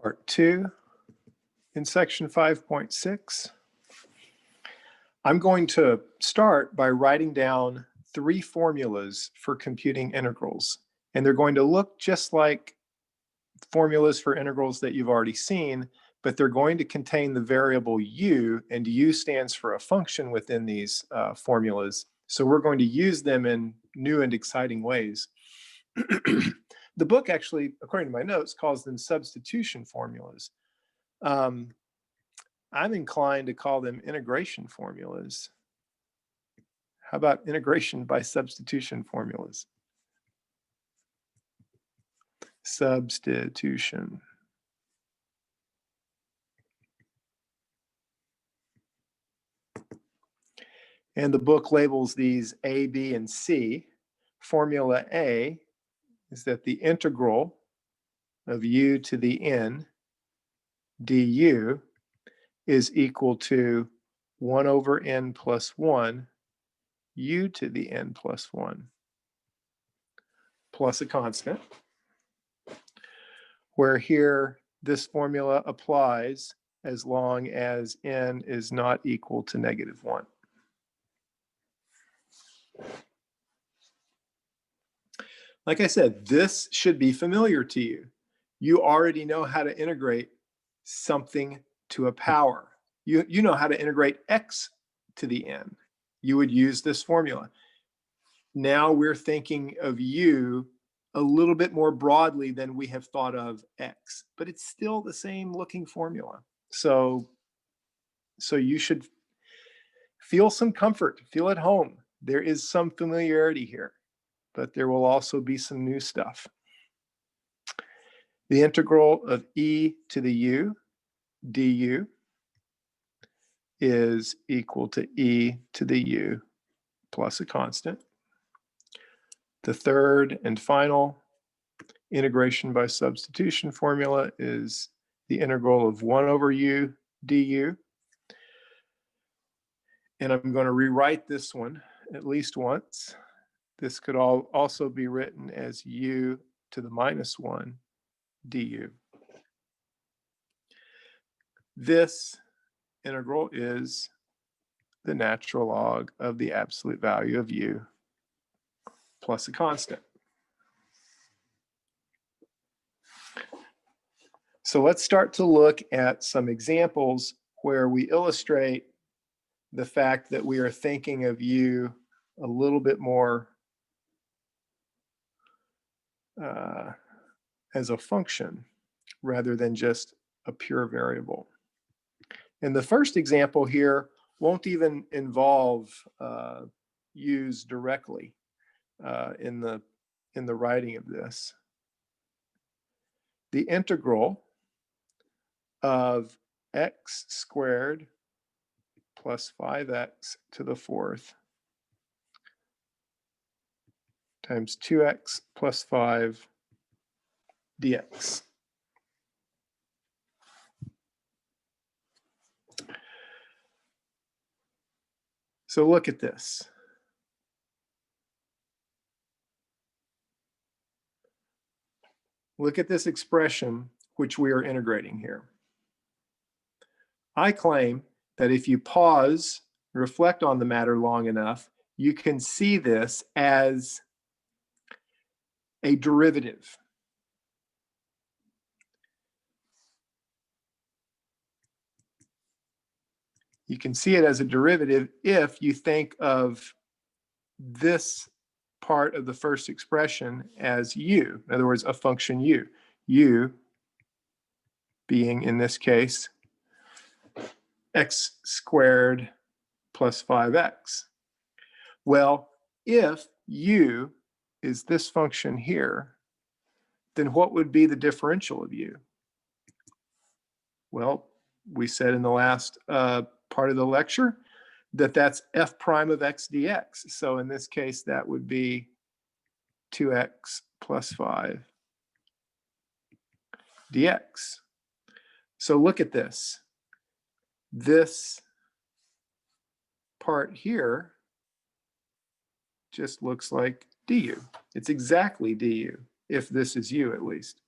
Part 2 in section 5.6. I'm going to start by writing down 3 formulas for computing integrals, and they're going to look just like formulas for integrals that you've already seen, but they're going to contain the variable u, and u stands for a function within these formulas. So we're going to use them in new and exciting ways. The book actually, according to my notes, calls them substitution formulas. I'm inclined to call them integration formulas. How about integration by substitution formulas? Substitution. And the book labels these A, B, and C. Formula A is that the integral of u to the n du is equal to 1 over n plus 1 u to the n plus 1 plus a constant, where here this formula applies as long as n is not equal to -1. Like I said, this should be familiar to you. You already know how to integrate something to a power. You know how to integrate x to the n. You would use this formula. Now we're thinking of u a little bit more broadly than we have thought of x, but it's still the same looking formula. So you should feel some comfort, feel at home. There is some familiarity here, but there will also be some new stuff. The integral of e to the u du is equal to e to the u plus a constant. The third and final integration by substitution formula is the integral of 1 over u du. And I'm going to rewrite this one at least once. This could also be written as u to the -1 du. This integral is the natural log of the absolute value of u plus a constant. So let's start to look at some examples where we illustrate the fact that we are thinking of u a little bit more as a function rather than just a pure variable. And the first example here won't even involve u's directly in the writing of this. The integral of x squared plus 5x to the 4th times 2x plus 5 dx. So look at this. Look at this expression which we are integrating here. I claim that if you pause, reflect on the matter long enough, you can see this as a derivative. You can see it as a derivative if you think of this part of the first expression as u. In other words, a function u. U being, in this case, x squared plus 5x. Well, if u is this function here, then what would be the differential of u? Well, we said in the last part of the lecture that that's f prime of x dx. So in this case, that would be 2x plus 5 dx. So look at this. This part here just looks like du. It's exactly du, if this is u at least.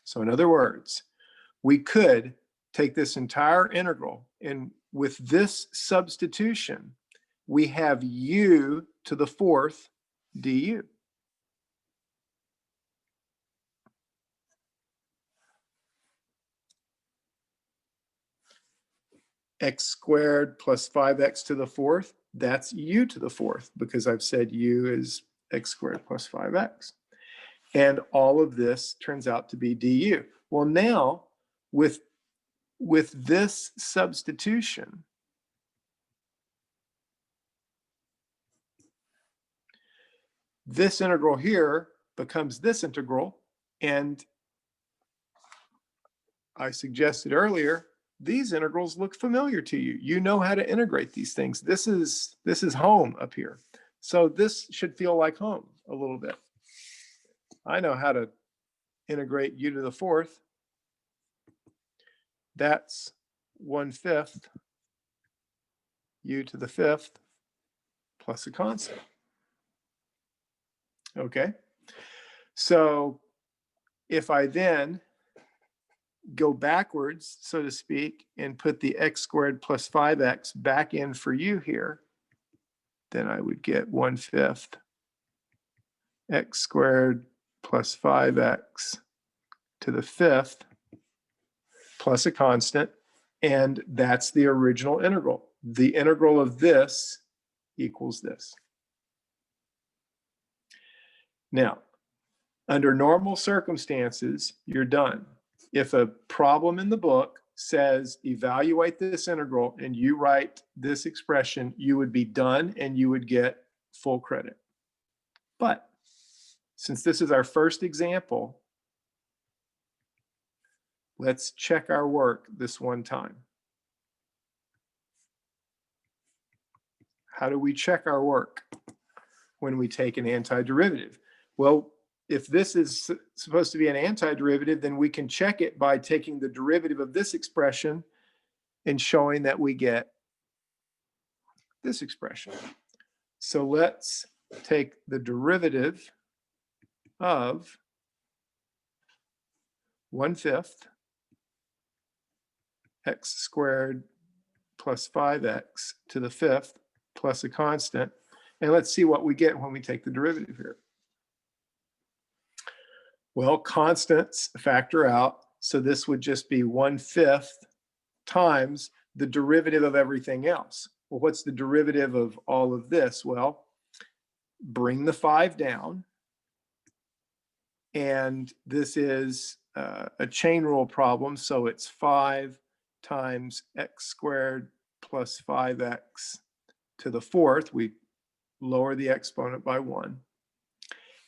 So in other words, we could take this entire integral, and with this substitution, we have u to the fourth du. X squared plus 5x to the fourth, that's u to the fourth, because I've said u is x squared plus 5x. And all of this turns out to be du. Well, now with this substitution, this integral here becomes this integral, and I suggested earlier, these integrals look familiar to you. You know how to integrate these things. This is home up here. So this should feel like home a little bit. I know how to integrate u to the fourth. That's 1/5 u to the fifth plus a constant. Okay. So if I then go backwards, so to speak, and put the x squared plus 5x back in for u here, then I would get 1/5 x squared plus 5x to the fifth plus a constant, and that's the original integral. The integral of this equals this. Now, under normal circumstances, you're done. If a problem in the book says evaluate this integral and you write this expression, you would be done and you would get full credit. But since this is our first example, let's check our work this one time. How do we check our work when we take an antiderivative? Well, if this is supposed to be an antiderivative, then we can check it by taking the derivative of this expression and showing that we get this expression. So let's take the derivative of 1/5 x squared plus 5x to the fifth plus a constant, and let's see what we get when we take the derivative here. Well, constants factor out, so this would just be 1/5 times the derivative of everything else. Well, what's the derivative of all of this? Well, bring the 5 down, and this is a chain rule problem, so it's 5 times x squared plus 5x to the fourth. We lower the exponent by 1.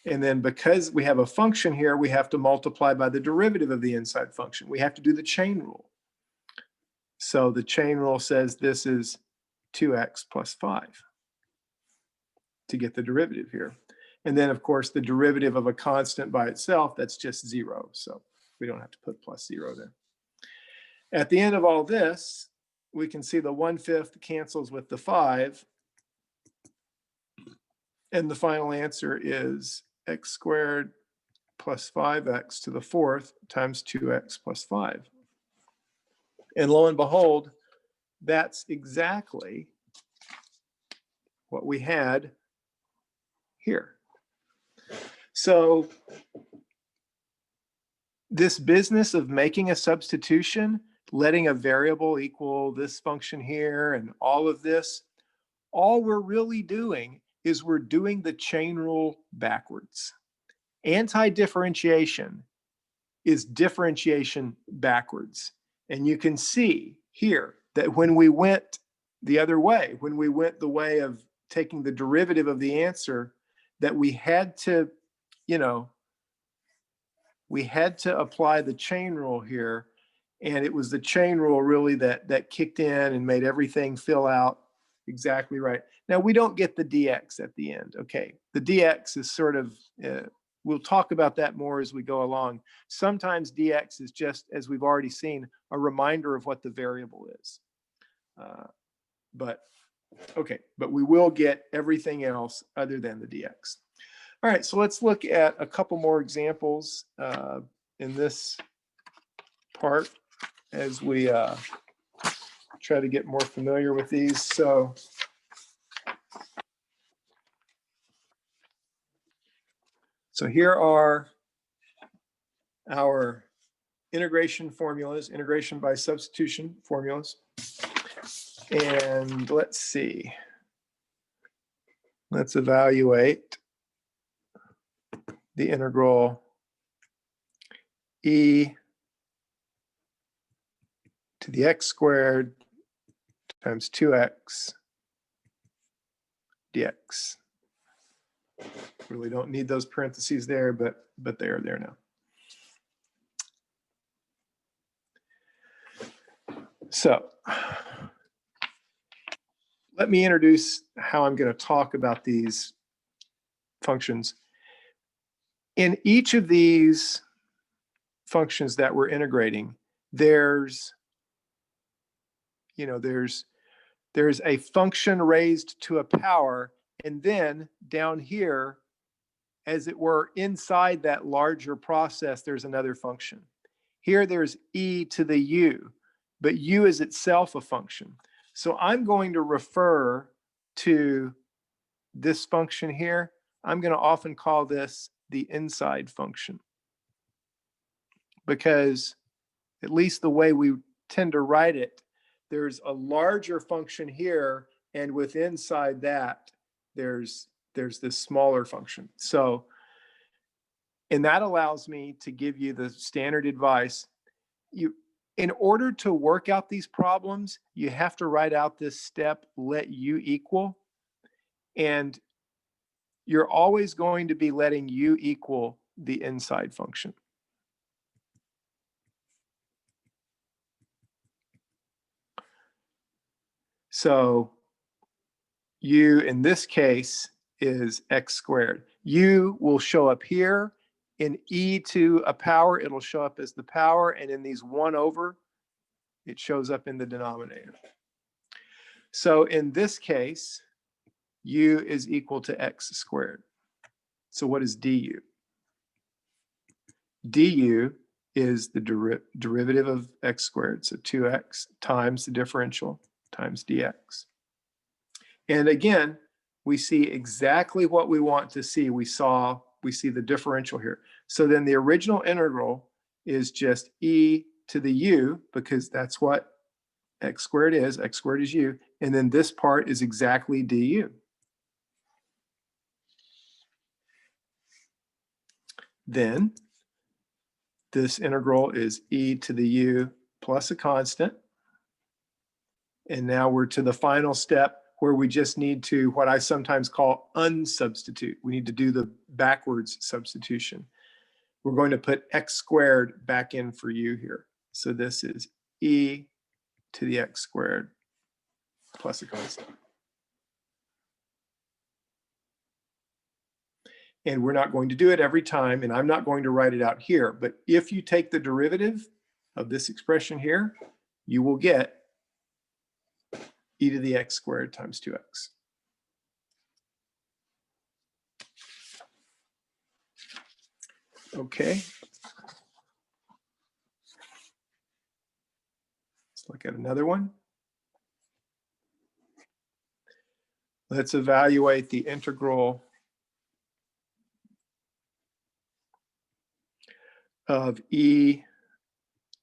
And then because we have a function here, we have to multiply by the derivative of the inside function. We have to do the chain rule. So the chain rule says this is 2x plus 5 to get the derivative here. And then, of course, the derivative of a constant by itself, that's just 0. So we don't have to put plus 0 there. At the end of all this, we can see the 1/5 cancels with the 5. And the final answer is x squared plus 5x to the fourth times 2x plus 5. And lo and behold, that's exactly what we had here. So this business of making a substitution, letting a variable equal this function here and all of this, all we're really doing is we're doing the chain rule backwards. Anti-differentiation is differentiation backwards. And you can see here that when we went the other way, when we went the way of taking the derivative of the answer, that we had to, we had to apply the chain rule here. And it was the chain rule really that kicked in and made everything fill out exactly right. Now, we don't get the dx at the end. Okay, the dx is sort of, we'll talk about that more as we go along. Sometimes dx is just, as we've already seen, a reminder of what the variable is. But we will get everything else other than the dx. All right, so let's look at a couple more examples. in this part as we try to get more familiar with these. So here are our integration formulas, integration by substitution formulas. And let's see. Let's evaluate the integral e to the x squared times 2x dx. Really don't need those parentheses there, but they are there now. So let me introduce how I'm going to talk about these functions. In each of these functions that we're integrating, there's a function raised to a power, and then down here, as it were, inside that larger process, there's another function. Here there's e to the u, but u is itself a function. So I'm going to refer to this function here. I'm going to often call this the inside function, because at least the way we tend to write it, there's a larger function here, and with inside that, there's this smaller function. So, and that allows me to give you the standard advice. In order to work out these problems, you have to write out this step, let u equal, and you're always going to be letting u equal the inside function. So u in this case is x squared. U will show up here. In e to a power, it'll show up as the power, and in these 1 over, it shows up in the denominator. So in this case, u is equal to x squared. So what is du? Du is the derivative of x squared, so 2x times the differential times dx. And again, we see exactly what we want to see. We see the differential here. So then the original integral is just e to the u, because that's what x squared is. X squared is u. And then this part is exactly du. Then this integral is e to the u plus a constant. And now we're to the final step, where we just need to, what I sometimes call unsubstitute. We need to do the backwards substitution. We're going to put x squared back in for u here. So this is e to the x squared plus a constant. And we're not going to do it every time, and I'm not going to write it out here. But if you take the derivative of this expression here, you will get e to the x squared times 2x. Okay. Let's look at another one. Let's evaluate the integral of e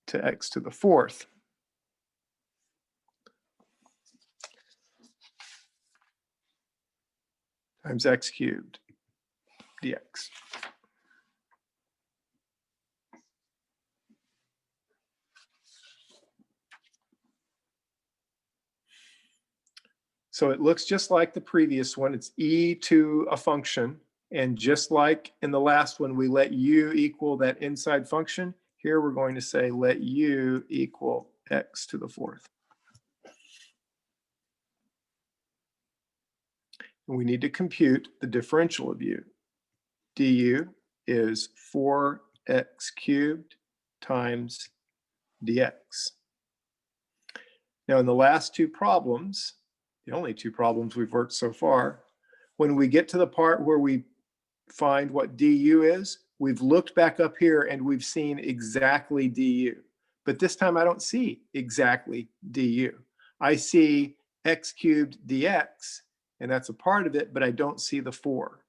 to x to the fourth. Times x cubed dx. So it looks just like the previous one. It's e to a function. And just like in the last one, we let u equal that inside function. Here we're going to say let u equal x to the fourth. And we need to compute the differential of u. Du is 4x cubed times dx. Now in the last two problems, the only two problems we've worked so far, when we get to the part where we find what du is, we've looked back up here and we've seen exactly du. But this time I don't see exactly du. I see x cubed dx, and that's a part of it, but I don't see the 4.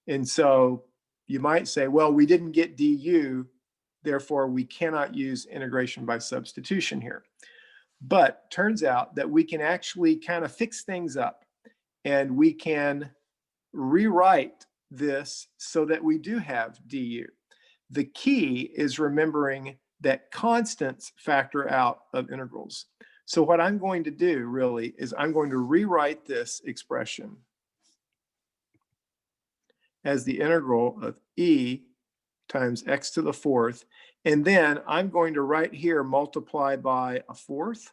And so you might say, well, we didn't get du, therefore we cannot use integration by substitution here. But turns out that we can actually kind of fix things up, and we can rewrite this so that we do have du. The key is remembering that constants factor out of integrals. So what I'm going to do really is I'm going to rewrite this expression as the integral of e times x to the 4th. And then I'm going to right here multiply by a 4th.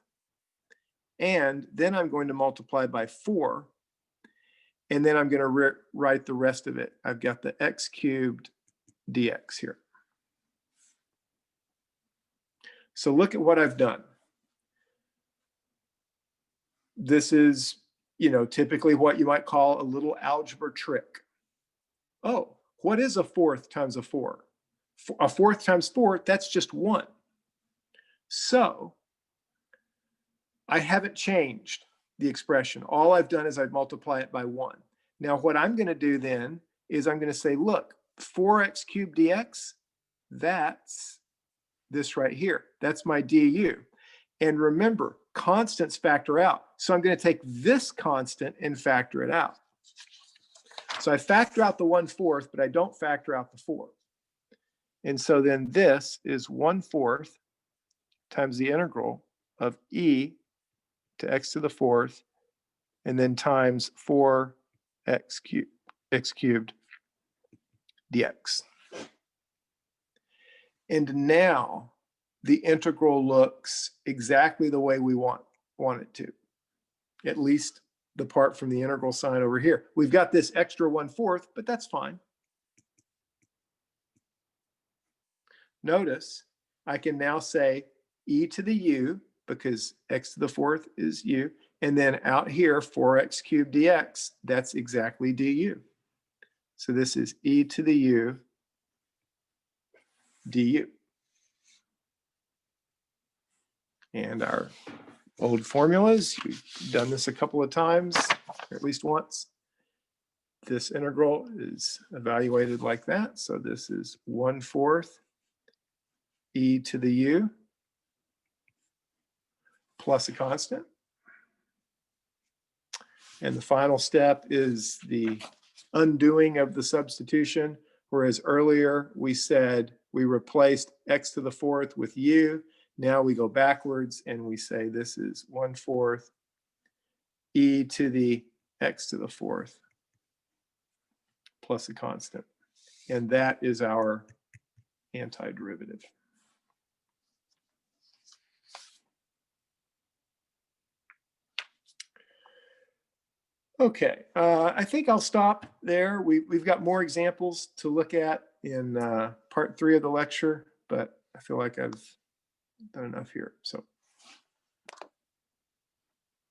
And then I'm going to multiply by 4. And then I'm going to write the rest of it. I've got the x cubed dx here. So look at what I've done. This is, typically what you might call a little algebra trick. Oh, what is a 4th times a 4? A 4th times 4, that's just 1. So I haven't changed the expression. All I've done is I've multiplied it by 1. Now what I'm going to do then is I'm going to say, look, 4x cubed dx, that's this right here. That's my du. And remember, constants factor out. So I'm going to take this constant and factor it out. So I factor out the 1/4, but I don't factor out the 4. And so then this is 1/4 times the integral of e to x to the 4th, and then times 4x cubed dx. And now the integral looks exactly the way we want it to, at least the part from the integral sign over here. We've got this extra 1/4, but that's fine. Notice I can now say e to the u, because x to the 4th is u, and then out here 4x cubed dx, that's exactly du. So this is e to the u du. And our old formulas, we've done this a couple of times, or at least once. This integral is evaluated like that. So this is 1/4 e to the u plus a constant. And the final step is the undoing of the substitution, whereas earlier we said we replaced x to the 4th with u. Now we go backwards and we say this is 1/4 e to the x to the 4th plus a constant. And that is our antiderivative. Okay, I think I'll stop there. We've got more examples to look at in part 3 of the lecture, but I feel like I've done enough here. So